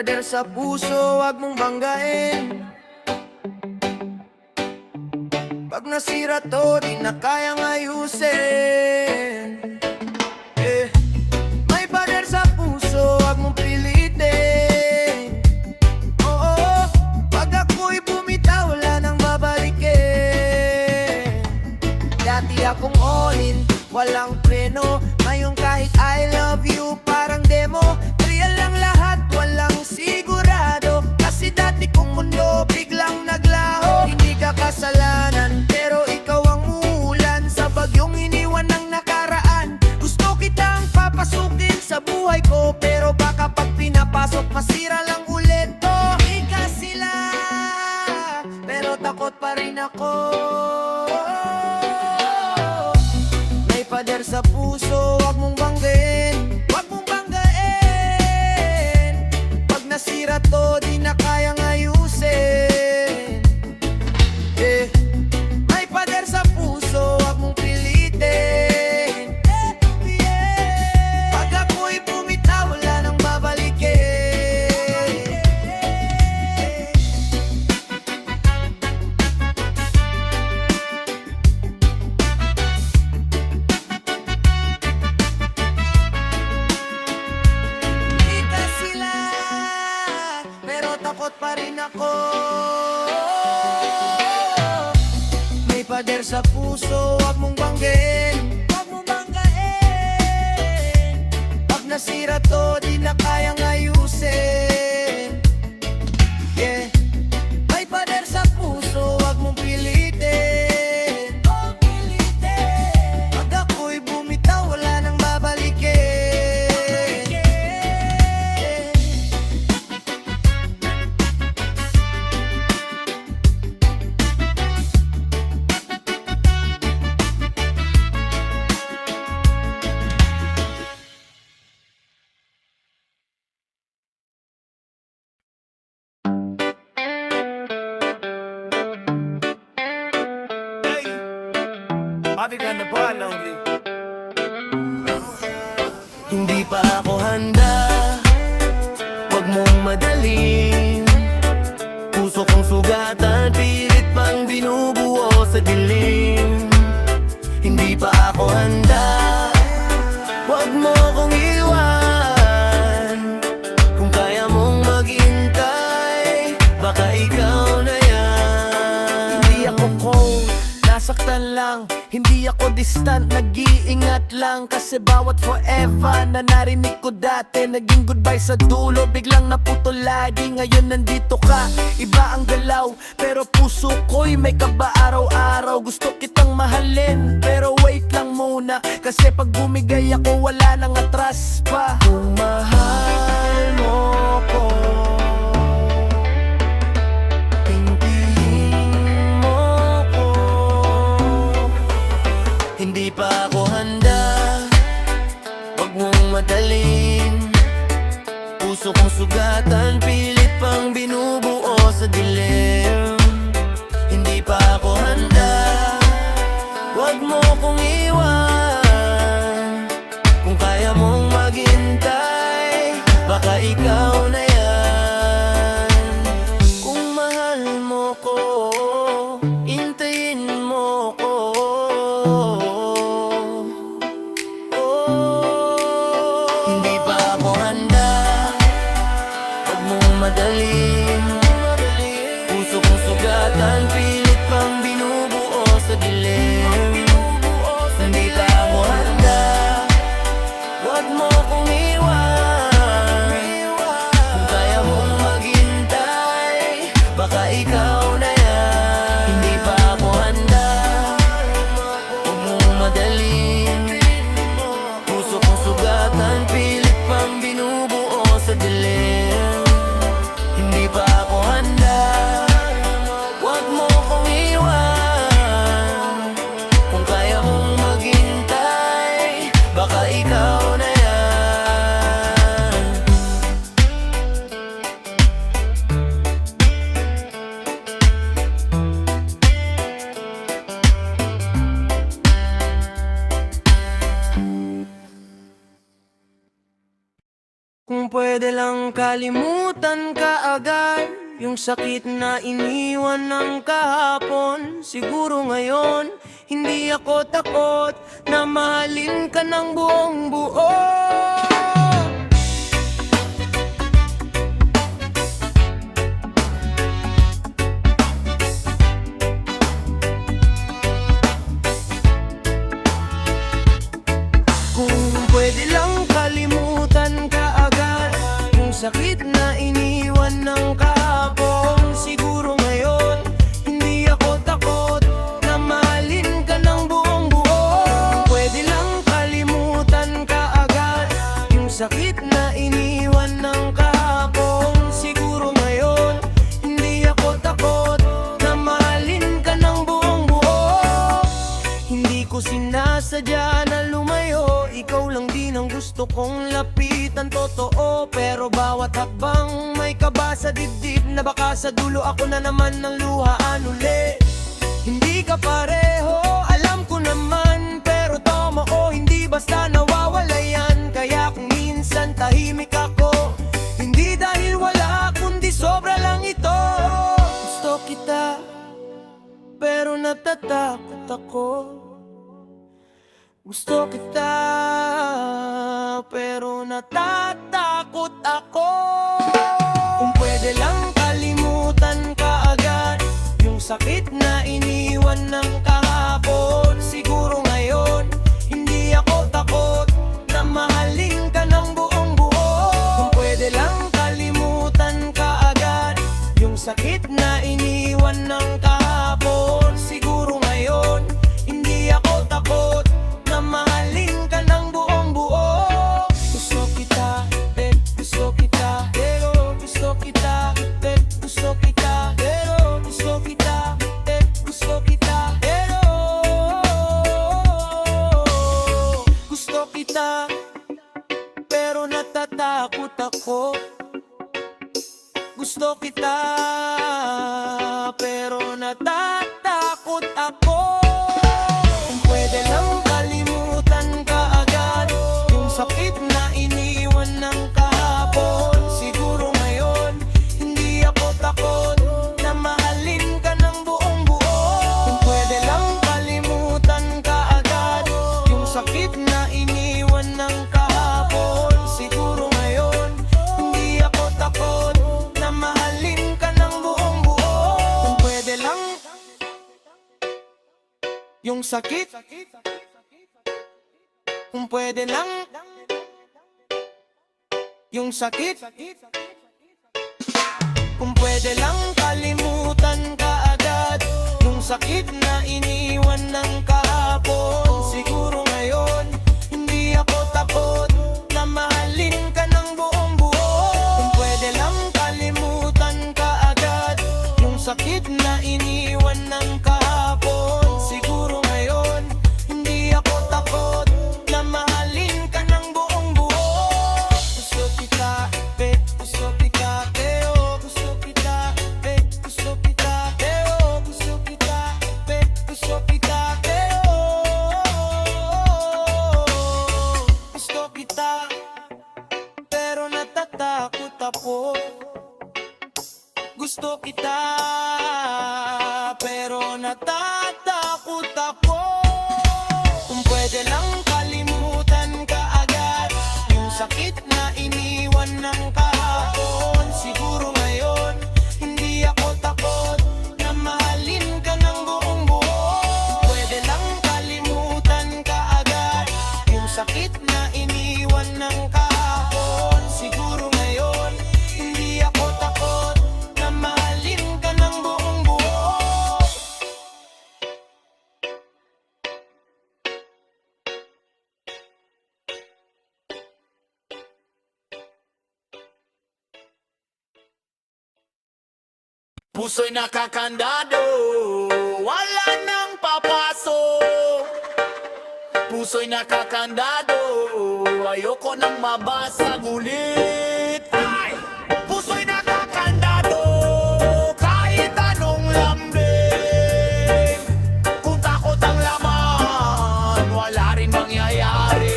pader sa puso, wag mong banggain. Pag nasira to, di na kayang ayusin. May pader sa puso, wag mong pilitin. Oo, pag ako'y bumitaw, wala nang babalikin. Dati akong all-in, walang preno. Ngayon kahit I love you, parang demo. Real lang lahat, walang sigurado. Kasi dati kong mundo, biglang naglaho. Hindi ka kasalanan, pero ikaw ang muulan sa bagyong iniwan ng nakaraan. Gusto kitang papasukin sa buhay ko, pero baka pag pinapasok, masira lang ulit to. Di ka sila, pero takot pa rin ako. May pader sa puso, wag mong banggain. Wag mong banggain. Pag nasira to, di na kayang ayusin. May pader sa puso, wag mong pilitin. Pag ako'y bumitaw, wala nang babalikin. Di ka sila, pero takot pa rin ako. May pader sa puso, wag mong banggain. Wag mong banggain. Pag nasira to, di na kayang ayusin. May pader sa puso, wag mong pilitin. Pag ako'y bumitaw, wala nang babalikin. Hindi pa ako handa, wag mong madalin. Puso kong sugatan, pilit pang binubuo sa dilim. Hindi pa ako handa, wag mo kong iwan. Kung kaya mong maghintay, baka ikaw na yan. Hindi ako cold, nasaktan lang. Hindi ako distant, nag-iingat lang. Kasi bawat forever na narinig ko dati, naging goodbye sa dulo, biglang naputol lagi. Ngayon nandito ka, iba ang galaw, pero puso ko'y may kaba araw-araw. Gusto kitang mahalin, pero wait lang muna. Kasi pag bumigay ako, wala nang atras pa. Kung mahal mo ko, hindi pa ako handa, wag mong madalin. Puso kong sugatan, pilit pang binubuo sa dilim. Hindi pa ako handa, wag mo kong iwan. Kung kaya mong maghintay, baka ikaw na yan. Kung mahal mo ko, intayin mo ko. Madalin, puso kong sugatan, pilit pang binubuo sa dilim. Hindi pa ako handa, wag mo kong iwan. Kung kaya mong maghintay, baka ikaw na yan. Hindi pa ako handa, wag mong madalin. Puso kong sugatan, pilit pang binubuo sa dilim. Hindi kalimutan ka agad yung sakit na iniwan ng kahapon. Siguro ngayon, hindi ako takot na mahalin ka ng buong buo. Kung pwede lang kalimutan ka agad yung sakit na iniwan ng kahapon. Siguro ngayon, hindi ako takot na mahalin ka ng buong buo. Kung pwede lang kalimutan ka agad yung sakit na iniwan ng kahapon. Siguro ngayon, hindi ako takot na mahalin ka ng buong buo. Hindi ko sinasadya na lumayo, ikaw lang din ang gusto kong lapitan. Totoo, pero bawat hakbang may kaba sa dibdib na baka sa dulo ako na naman ng luhaan uli. Hindi ka pareho, alam ko naman, pero tama o hindi basta nawawala yan. Kaya kung minsan tahimik ako, hindi dahil wala, kundi sobra lang ito. Gusto kita, pero natatakot ako. Gusto kita, pero natatakot ako. Kung pwede lang kalimutan ka agad yung sakit na iniwan ng kahapon. Siguro ngayon, hindi ako takot na mahalin ka ng buong buo. Kung pwede lang kalimutan ka agad yung sakit na iniwan ng kahapon. Siguro ngayon, hindi ako takot na mahalin ka ng buong buo. Gusto kita, gusto kita, pero gusto kita, gusto kita, pero gusto kita, gusto kita, pero gusto kita, pero natatakot ako. Gusto kita, pero natatakot ako. Kung pwede lang kalimutan ka agad yung sakit na iniwan ng kahapon. Siguro ngayon, hindi ako takot na mahalin ka ng buong buo. Kung pwede lang kalimutan ka agad yung sakit na iniwan ng kahapon. Siguro ngayon, hindi ako takot na mahalin ka ng buong buo. Kung pwede lang yung sakit, kung pwede lang yung sakit, kung pwede lang kalimutan ka agad yung sakit na iniwan ng kahapon. Siguro ngayon, hindi ako takot na mahalin ka ng buong buo. Kung pwede lang kalimutan ka agad yung sakit na iniwan ng kahapon. Siguro ngayon, hindi ako takot na mahalin ka ng buong buo. Gusto kita, gusto kita, gusto kita, gusto kita, gusto kita, gusto kita, gusto kita, pero natatakot ako. Gusto kita, pero natatakot ako. Kung pwede lang kalimutan ka agad yung sakit na iniwan ng kahapon. Siguro ngayon, hindi ako takot na mahalin ka ng buong buo. Pwede lang kalimutan ka agad yung sakit na iniwan ng kahapon. Siguro ngayon, hindi ako takot na mahalin ka ng buong buo. Puso'y nakakandado, wala nang papasok. Puso'y nakakandado, ayoko nang mabasag ulit. Ay! Puso'y nakakandado, kahit anong lambing. Kung takot ang laman, wala rin mangyayari.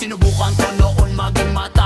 Sinubukan ko noon maging mata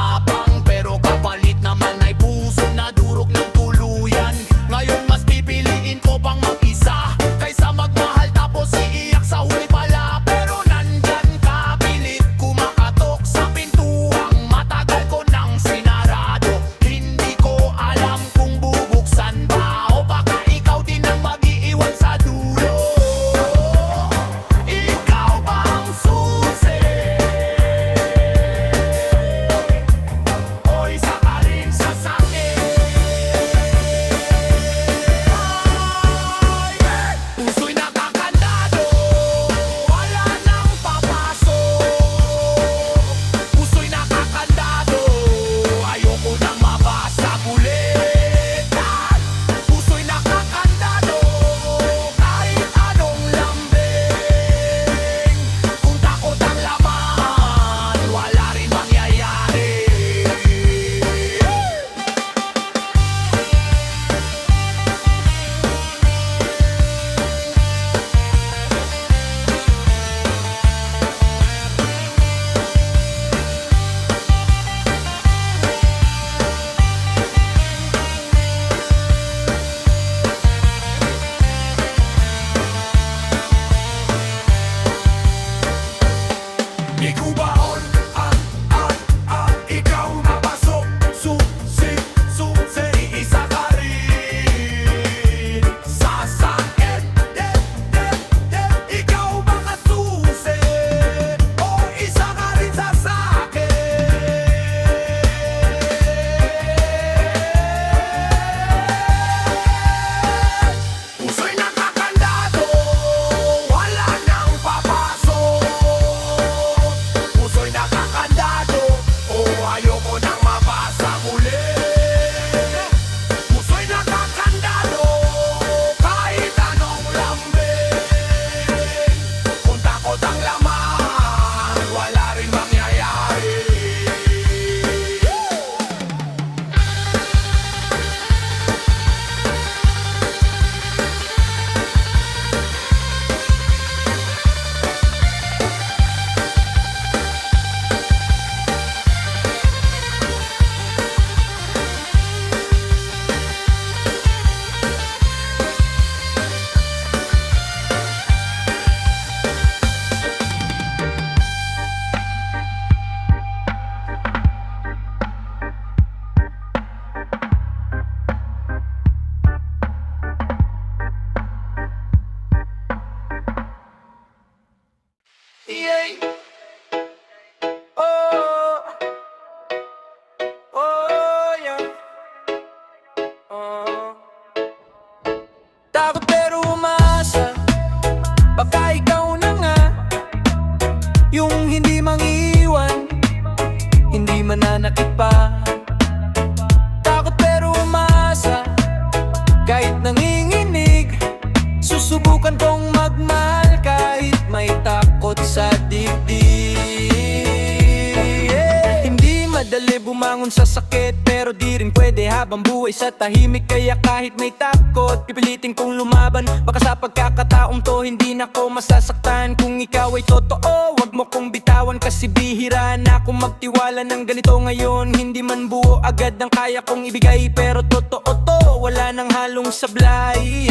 bumangon sa sakit, pero di rin pwede habang buhay sa tahimik. Kaya kahit may takot, pipilitin kong lumaban. Baka sa pagkakataong to hindi na ko masasaktan. Kung ikaw ay totoo, wag mo kong bitawan. Kasi bihira na akong magtiwala ng ganito ngayon. Hindi man buo agad ang kaya kong ibigay, pero totoo to, wala nang halong sablay.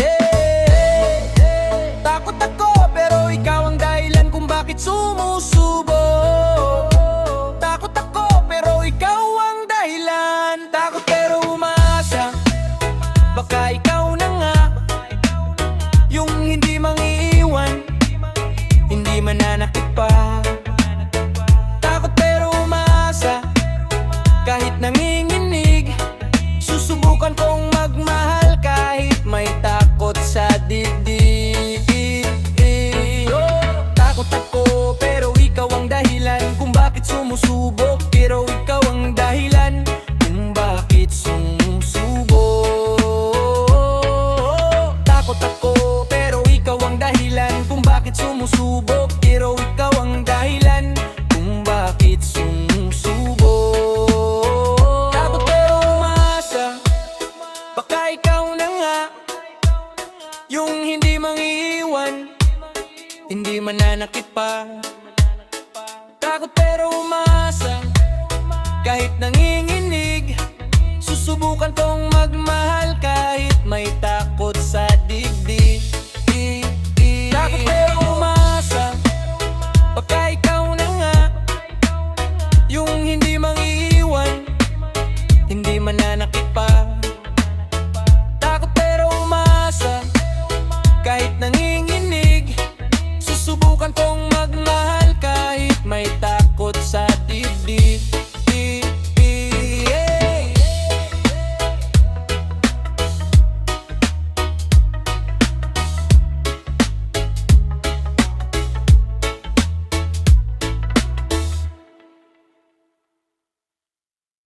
Takot ako, pero ikaw ang dahilan kung bakit sumusubo. Takot ako, pero ikaw ang dahilan. Takot pero umaasa, baka ikaw na nga yung hindi mangiiwan, hindi mananakit pa. Takot pero umaasa, kahit nanginginig, susubukan kong magmahal kahit may takot sa dibdib. Takot ako, pero ikaw ang dahilan kung bakit sumusubok. Pero ikaw ang dahilan kung bakit sumusubok. Takot ako, pero ikaw ang dahilan kung bakit sumusubok. Pero ikaw ang dahilan kung bakit sumusubok. Takot pero umasa, baka ikaw na nga yung hindi mangiiwan, hindi mananakit pa. Takot pero umasa, kahit nanginginig, susubukan kong magmahal kahit may takot sa dibdib.